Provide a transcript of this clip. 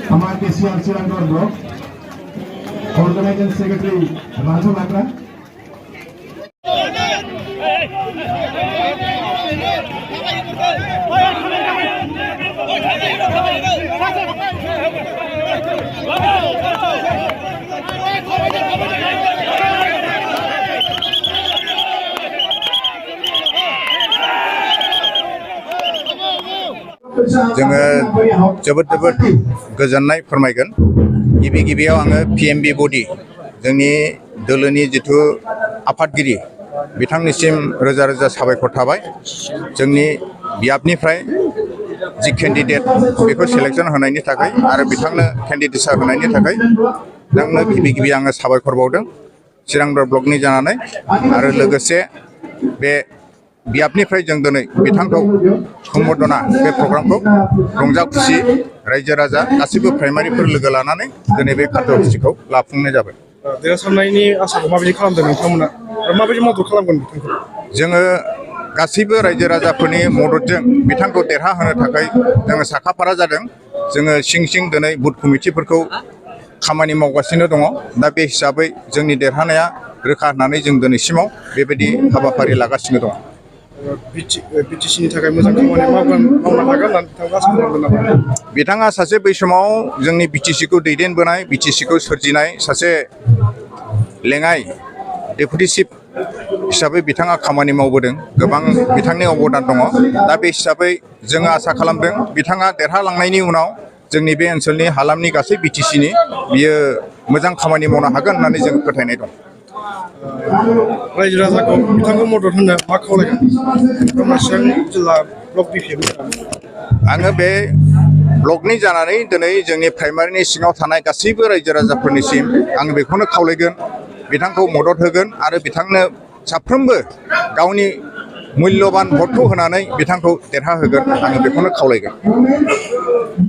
हमारे सिरंदर block organising secretary Raju Lakra जोङो जोबोद गोजोननाय फोरमायगोन। गिबियाव आङो PMB बडि जोंनि दोलोनि जिथु आफादगिरि बिथांनिसिम रोजा रोजा साबायखर थाबाय। जोंनि बियाबनिफ्राय जि केन्डिडेट बेखौ सेलेक्सन होनायनि थाखाय आरो बिथांनो केन्डिडेटसा होनायनि थाखाय नोंनो गिबि आङो साबायखर बावदों सिरांदर ब्लकनि जानानै। आरो लोगोसे बे बियाबनिफ्राय जों दिनै बिथांखौ सम्बर्धना बे प्रग्रामखौ रंजा खुसि रायजो राजा गासिबो प्राइमारिफोर लोगो लानानै दिनै बे कार्यसुचिखौ लाफुंनाय जाबाय। देरहासारनायनि आसाखौ माबायदि खालामदों नोंथांमोना आरो माबायदि मदद खालामगोन बिथांखौ? जोङो गासैबो रायजो राजाफोरनि मददजों बिथांखौ देरहाहोनो थाखाय जोङो साखाफारा जादों। जोङो सिं दिनै बुथ कमिटिफोरखौ खामानि मावगासिनो दङ। दा बे हिसाबै जोंनि देरहानाया रोखा होननानै जों दिनैसिमाव बेबायदि हाबाफारि लागासिनो दङ। बिटिसिनि थाखाय मोजां खामानि मावनो हागोन होननानै बिथाङा आसा खालामदों नामा? बिथाङा सासे बै समाव जोंनि बिटिसिखौ दैदेनबोनाय बिटिसिखौ सोरजिनाय सासे लेङाइ डेपुटि चिफ हिसाबै बिथाङा खामानि मावबोदों। गोबां बिथांनि अबदान दङ। दा बे हिसाबै जोङो आसा खालामदों बिथाङा देरहालांनायनि उनाव जोंनि बे ओनसोलनि हालामनि गासै बिटिसिनि बियो मोजां खामानि मावनो हागोन होननानै जों फोथायनाय दं। रायजो राजाखौ बिथांखौ मदद होनो मा खावलायगोन चिरां जिल्ला ब्लक BPM? आङो बे ब्लकनि जानानै दिनै जोंनि प्राइमारिनि सिङाव थानाय गासैबो रायजो राजाफोरनिसिम आं बेखौनो खावलायगोन बिथांखौ मदद होगोन आरो बिथांनो साफ्रोमबो गावनि मुल्यबान भटखौ होनानै बिथांखौ देरहाहोगोन आङो बेखौनो खावलायगोन।